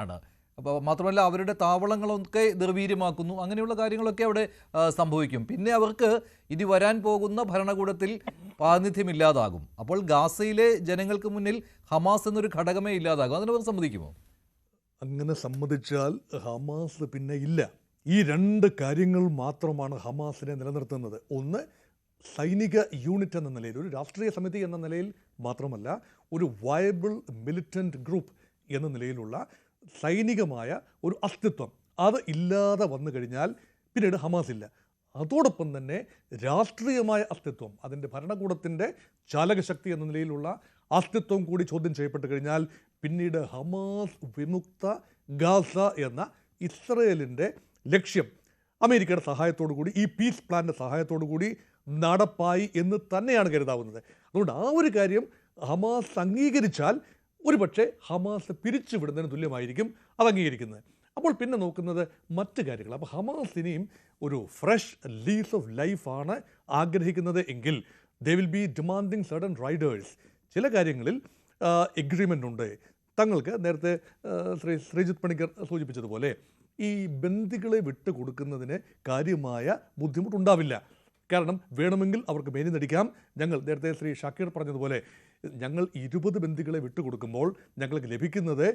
ആണ്. അപ്പോൾ മാത്രമല്ല അവരുടെ താവളങ്ങളൊക്കെ നിർവീര്യമാക്കുന്നു. അങ്ങനെയുള്ള കാര്യങ്ങളൊക്കെ അവിടെ സംഭവിക്കും. പിന്നെ അവർക്ക് ഇനി വരാൻ പോകുന്ന ഭരണകൂടത്തിൽ പ്രാതിനിധ്യമില്ലാതാകും. അപ്പോൾ ഗാസയിലെ ജനങ്ങൾക്ക് മുന്നിൽ ഹമാസ് എന്നൊരു ഘടകമേ ഇല്ലാതാകും. അതിനവർ സമ്മതിക്കുമോ? അങ്ങനെ സമ്മതിച്ചാൽ ഹമാസ് പിന്നെ ഇല്ല. ഈ രണ്ട് കാര്യങ്ങൾ മാത്രമാണ് ഹമാസിനെ നിലനിർത്തുന്നത്. ഒന്ന്, സൈനിക യൂണിറ്റ് എന്ന നിലയിൽ, ഒരു രാഷ്ട്രീയ സമിതി എന്ന നിലയിൽ മാത്രമല്ല, ഒരു വയബിൾ മിലിറ്റൻറ്റ് ഗ്രൂപ്പ് എന്ന നിലയിലുള്ള സൈനികമായ ഒരു അസ്തിത്വം. അത് ഇല്ലാതെ വന്നു കഴിഞ്ഞാൽ പിന്നീട് ഹമാസ് ഇല്ല. അതോടൊപ്പം തന്നെ രാഷ്ട്രീയമായ അസ്തിത്വം, അതിൻ്റെ ഭരണകൂടത്തിൻ്റെ ചാലകശക്തി എന്ന നിലയിലുള്ള അസ്തിത്വം കൂടി ചോദ്യം ചെയ്യപ്പെട്ട് കഴിഞ്ഞാൽ പിന്നീട് ഹമാസ് വിമുക്ത ഗാസ എന്ന ഇസ്രയേലിൻ്റെ ലക്ഷ്യം അമേരിക്കയുടെ സഹായത്തോടു കൂടി, ഈ പീസ് പ്ലാൻ്റെ സഹായത്തോടു കൂടി നടപ്പായി എന്ന് തന്നെയാണ് കരുതാവുന്നത്. അതുകൊണ്ട് ആ ഒരു കാര്യം ഹമാസ് അംഗീകരിച്ചാൽ ഒരുപക്ഷെ ഹമാസ് പിരിച്ചുവിടുന്നതിന് തുല്യമായിരിക്കും അത് അംഗീകരിക്കുന്നത്. അപ്പോൾ പിന്നെ നോക്കുന്നത് മറ്റ് കാര്യങ്ങൾ. അപ്പോൾ ഹമാസ് ഇനിയും ഒരു ഫ്രഷ് ലീസ് ഓഫ് ലൈഫാണ് ആഗ്രഹിക്കുന്നത് എങ്കിൽ they will be demanding certain Riders. ചില കാര്യങ്ങളിൽ എഗ്രിമെൻ്റ് ഉണ്ട്. തങ്ങൾക്ക് നേരത്തെ ശ്രീജിത്ത് പണിക്കർ സൂചിപ്പിച്ചതുപോലെ ഈ ബന്ദികളെ വിട്ടു കൊടുക്കുന്നതിന് കാര്യമായ ബുദ്ധിമുട്ടുണ്ടാവില്ല. കാരണം വേണമെങ്കിൽ അവർക്ക് മേനി നടിക്കാം. ഞങ്ങൾ നേരത്തെ ശ്രീ ഷാക്കീർ പറഞ്ഞതുപോലെ ഞങ്ങൾ 20 ബന്ദികളെ വിട്ടുകൊടുക്കുമ്പോൾ ഞങ്ങൾക്ക് ലഭിക്കുന്നത്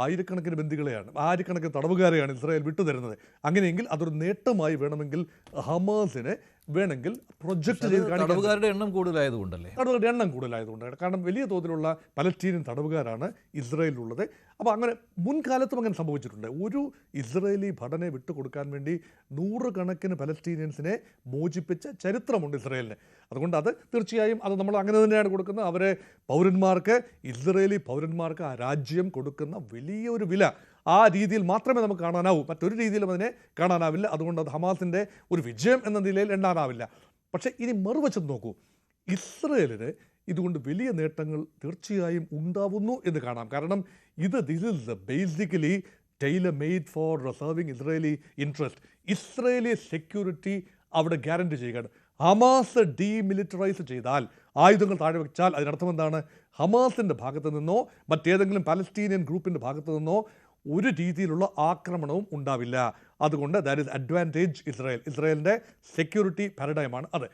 ആയിരക്കണക്കിന് ബന്ദികളെയാണ്, ആയിരക്കണക്കിന് തടവുകാരെയാണ് ഇസ്രായേൽ വിട്ടുതരുന്നത്. അങ്ങനെയെങ്കിൽ അതൊരു നേട്ടമായി വേണമെങ്കിൽ ഹമാസിനെ വേണമെങ്കിൽ പ്രൊജക്റ്റ് ചെയ്ത് കാണിക്കാൻ. തടവുകാരുടെ എണ്ണം കൂടുതലായതുകൊണ്ടല്ലേ? തടവുകാരുടെ എണ്ണം കൂടുതലായതുകൊണ്ടാണ്. കാരണം വലിയ തോതിലുള്ള പലസ്തീനിയൻ തടവുകാരാണ് ഇസ്രായേലിലുള്ളത്. അപ്പോൾ അങ്ങനെ മുൻകാലത്തും അങ്ങനെ സംഭവിച്ചിട്ടുണ്ട്. ഒരു ഇസ്രായേലി ഭടനെ വിട്ടുകൊടുക്കാൻ വേണ്ടി 100 കണക്കിന് പലസ്തീനിയൻസിനെ മോചിപ്പിച്ച ചരിത്രമുണ്ട് ഇസ്രായേലിന്. അതുകൊണ്ട് അത് തീർച്ചയായും അത് നമ്മൾ അങ്ങനെ തന്നെയാണ് കൊടുക്കുന്നത്. അവരെ പൗരന്മാർക്ക്, ഇസ്രായേലി പൗരന്മാർക്ക് ആ രാജ്യം കൊടുക്കുന്ന വലിയൊരു വില ആ രീതിയിൽ മാത്രമേ നമുക്ക് കാണാനാവൂ. മറ്റൊരു രീതിയിലും അതിനെ കാണാനാവില്ല. അതുകൊണ്ട് അത് ഹമാസിൻ്റെ ഒരു വിജയം എന്ന നിലയിൽ എണ്ണാനാവില്ല. പക്ഷേ ഇനി മറുവശം നോക്കൂ, ഇസ്രായേലിന് ഇതുകൊണ്ട് വലിയ നേട്ടങ്ങൾ തീർച്ചയായും ഉണ്ടാവുന്നു എന്ന് കാണാം. കാരണം this is basically Taylor made for serving Israeli interest. Israeli security അവിടെ ഗ്യാരണ്ടി ചെയ്യുകയാണ്. ഹമാസ് ഡീമിലിറ്ററൈസ് ചെയ്താൽ, ആയുധങ്ങൾ താഴെ വെച്ചാൽ അതിനർത്ഥം എന്താണ്? ഹമാസിൻ്റെ ഭാഗത്തു നിന്നോ മറ്റേതെങ്കിലും പാലസ്തീനിയൻ ഗ്രൂപ്പിൻ്റെ ഭാഗത്തു നിന്നോ ഒരു രീതിയിലുള്ള ആക്രമണവും ഉണ്ടാവില്ല. അതുകൊണ്ട് ദാറ്റ് ഈസ് അഡ്വാൻറ്റേജ് ഇസ്രായേലിൻ്റെ സെക്യൂരിറ്റി പാരഡൈമാണ് അത്.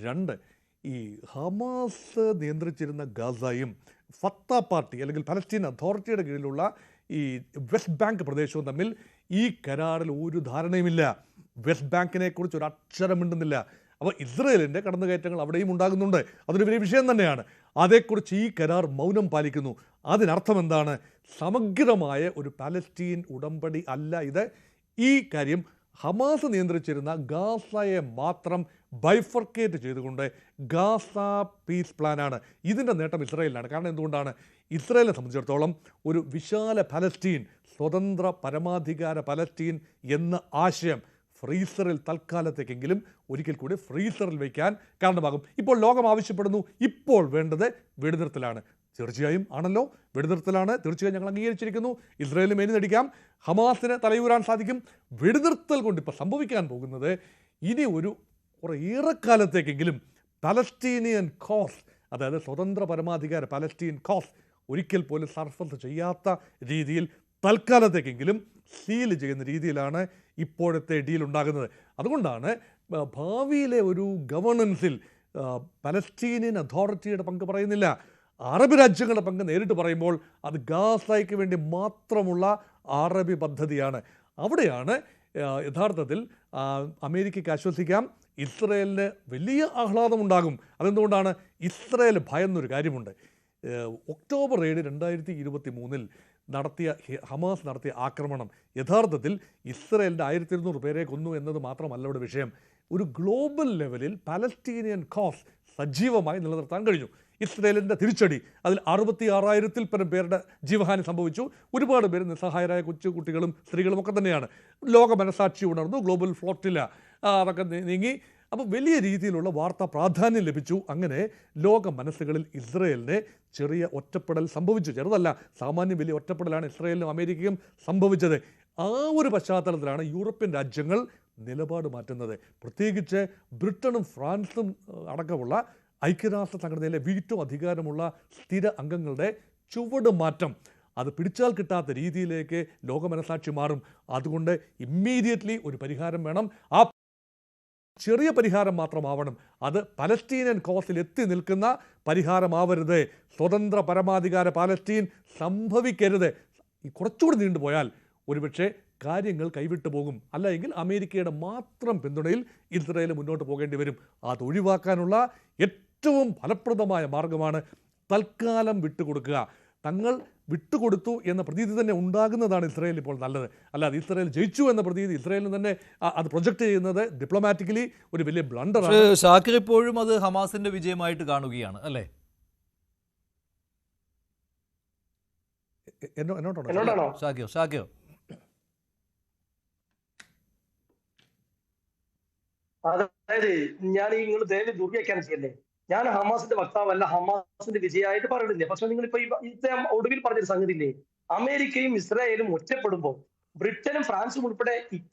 2, ഈ ഹമാസ് നിയന്ത്രിച്ചിരുന്ന ഗാസയും ഫത്ത പാർട്ടി അല്ലെങ്കിൽ പലസ്തീൻ അതോറിറ്റിയുടെ കീഴിലുള്ള ഈ വെസ്റ്റ് ബാങ്ക് പ്രദേശവും തമ്മിൽ ഈ കരാറിൽ ഒരു ധാരണയുമില്ല. വെസ്റ്റ് ബാങ്കിനെ കുറിച്ച് ഒരു അക്ഷരം മിണ്ടുന്നില്ല. അപ്പോൾ ഇസ്രായേലിൻ്റെ കടന്നുകയറ്റങ്ങൾ അവിടെയും ഉണ്ടാകുന്നുണ്ട്. അതൊരു വലിയ വിഷയം തന്നെയാണ്. അതേക്കുറിച്ച് ഈ കരാർ മൗനം പാലിക്കുന്നു. അതിനർത്ഥം എന്താണ്? സമഗ്രമായ ഒരു പാലസ്തീൻ ഉടമ്പടി അല്ല ഇത്. ഈ കാര്യം ഹമാസ് നിയന്ത്രിച്ചിരുന്ന ഗാസയെ മാത്രം ബൈഫർക്കേറ്റ് ചെയ്തുകൊണ്ട് ഗാസ പീസ് പ്ലാനാണ്. ഇതിൻ്റെ നേട്ടം ഇസ്രായേലിനാണ്. കാരണം എന്തുകൊണ്ടാണ്? ഇസ്രായേലിനെ സംബന്ധിച്ചിടത്തോളം ഒരു വിശാല പലസ്തീൻ, സ്വതന്ത്ര പരമാധികാര പലസ്തീൻ എന്ന ആശയം ഫ്രീസറിൽ തൽക്കാലത്തേക്കെങ്കിലും ഒരിക്കൽ കൂടി ഫ്രീസറിൽ വയ്ക്കാൻ കാരണമാകും. ഇപ്പോൾ ലോകം ആവശ്യപ്പെടുന്നു, ഇപ്പോൾ വേണ്ടത് വെടിനിർത്തലാണ്. തീർച്ചയായും ആണല്ലോ, വെടിനിർത്തലാണ്. തീർച്ചയായും ഞങ്ങൾ അംഗീകരിച്ചിരിക്കുന്നു. ഇസ്രായേലിന് മേനി നടിക്കാം, ഹമാസിന് തലയൂരാൻ സാധിക്കും. വെടിനിർത്തൽ കൊണ്ട് ഇപ്പോൾ സംഭവിക്കാൻ പോകുന്നത് ഇനി കുറേ ഏറെക്കാലത്തേക്കെങ്കിലും പലസ്തീനിയൻ കോസ്, അതായത് സ്വതന്ത്ര പരമാധികാര പലസ്തീൻ കോസ് ഒരിക്കൽ പോലും സർഫസ് ചെയ്യാത്ത രീതിയിൽ തൽക്കാലത്തേക്കെങ്കിലും സീൽ ചെയ്യുന്ന രീതിയിലാണ് ഇപ്പോഴത്തെ ഡീൽ ഉണ്ടാകുന്നത്. അതുകൊണ്ടാണ് ഭാവിയിലെ ഒരു ഗവേണൻസിൽ പലസ്തീനിയൻ അതോറിറ്റിയുടെ പങ്ക് പറയുന്നില്ല. അറബ് രാജ്യങ്ങളുടെ പങ്ക് നേരിട്ട് പറയുമ്പോൾ അത് ഗാസയ്ക്ക് വേണ്ടി മാത്രമുള്ള അറബി പദ്ധതിയാണ്. അവിടെയാണ് യഥാർത്ഥത്തിൽ അമേരിക്കയ്ക്ക് ആശ്വസിക്കാം, ഇസ്രായേലിന് വലിയ ആഹ്ലാദമുണ്ടാകും. അതെന്തുകൊണ്ടാണ്? ഇസ്രായേൽ ഭയന്നൊരു കാര്യമുണ്ട്. ഒക്ടോബർ 7, 2023 ഹമാസ് നടത്തിയ ആക്രമണം യഥാർത്ഥത്തിൽ ഇസ്രായേലിൻ്റെ 1200 പേരെ കൊന്നു എന്നത് മാത്രമല്ല ഇവിടെ വിഷയം. ഒരു ഗ്ലോബൽ ലെവലിൽ പലസ്തീനിയൻ കോസ് സജീവമായി നിലനിർത്താൻ കഴിഞ്ഞു. ഇസ്രായേലിൻ്റെ തിരിച്ചടി, അതിൽ 66,000-ൽ പരം പേരുടെ ജീവഹാനി സംഭവിച്ചു. ഒരുപാട് പേര് നിസ്സഹായരായ കൊച്ചുകുട്ടികളും സ്ത്രീകളും ഒക്കെ തന്നെയാണ്. ലോക മനസാക്ഷി ഉണർന്നു, ഗ്ലോബൽ ഫ്ലോട്ടില്ല അതൊക്കെ നീങ്ങി. അപ്പോൾ വലിയ രീതിയിലുള്ള വാർത്താ പ്രാധാന്യം ലഭിച്ചു. അങ്ങനെ ലോക മനസ്സുകളിൽ ഇസ്രായേലിനെ ചെറിയ ഒറ്റപ്പെടൽ സംഭവിച്ചു. ചെറുതല്ല, സാമാന്യം വലിയ ഒറ്റപ്പെടലാണ് ഇസ്രായേലിനും അമേരിക്കയും സംഭവിച്ചത്. ആ ഒരു പശ്ചാത്തലത്തിലാണ് യൂറോപ്യൻ രാജ്യങ്ങൾ നിലപാട് മാറ്റുന്നത്. പ്രത്യേകിച്ച് ബ്രിട്ടനും ഫ്രാൻസും അടക്കമുള്ള ഐക്യരാഷ്ട്ര സംഘടനയിലെ വീറ്റോ അധികാരമുള്ള സ്ഥിര അംഗങ്ങളുടെ ചുവട് മാറ്റം. അത് പിടിച്ചാൽ കിട്ടാത്ത രീതിയിലേക്ക് ലോകമനസാക്ഷി മാറും. അതുകൊണ്ട് ഇമ്മീഡിയറ്റ്ലി ഒരു പരിഹാരം വേണം. ആ ചെറിയ പരിഹാരം മാത്രമാവണം. അത് പലസ്തീനിയൻ കോസിൽ എത്തി നിൽക്കുന്ന പരിഹാരമാവരുത്. സ്വതന്ത്ര പരമാധികാര പാലസ്തീൻ സംഭവിക്കരുത്. കുറച്ചുകൂടി നീണ്ടുപോയാൽ ഒരുപക്ഷെ കാര്യങ്ങൾ കൈവിട്ടു പോകും. അല്ലെങ്കിൽ അമേരിക്കയുടെ മാത്രം പിന്തുണയിൽ ഇസ്രായേൽ മുന്നോട്ട് പോകേണ്ടി വരും. അത് ഒഴിവാക്കാനുള്ള ഏറ്റവും ഫലപ്രദമായ മാർഗമാണ് തൽക്കാലം വിട്ടുകൊടുക്കുക. തങ്ങൾ വിട്ടുകൊടുത്തു എന്ന പ്രതീതി തന്നെ ഉണ്ടാകുന്നതാണ് ഇസ്രായേൽ ഇപ്പോൾ നല്ലത്. അല്ലാതെ ഇസ്രായേൽ ജയിച്ചു എന്ന പ്രതീതി ഇസ്രായേലിന് തന്നെ അത് പ്രൊജക്റ്റ് ചെയ്യുന്നത് ഡിപ്ലോമാറ്റിക്കലി ഒരു വലിയ ബ്ലണ്ടറാണ്. ഷാക്കിർ ഇപ്പോഴും അത് ഹമാസിന്റെ വിജയമായിട്ട് കാണുകയാണ് അല്ലേ? എന്നോടാണോ? ഷാക്കിർ അതായത് ഞാൻ നിങ്ങൾ ദയവ് ദുർവ്യാഖ്യാനം ചെയ്യല്ലേ. ഞാൻ ഹമാസിന്റെ വക്താവല്ല, ഹമാസിന്റെ വിജയമായിട്ട് പറയുന്നില്ല. പക്ഷെ നിങ്ങൾ ഇപ്പൊ ഇദ്ദേഹം ഒടുവിൽ പറഞ്ഞൊരു സംഗതി ഇല്ലേ, അമേരിക്കയും ഇസ്രായേലും ഒറ്റപ്പെടുമ്പോൾ ബ്രിട്ടനും ഫ്രാൻസും ഉൾപ്പെടെ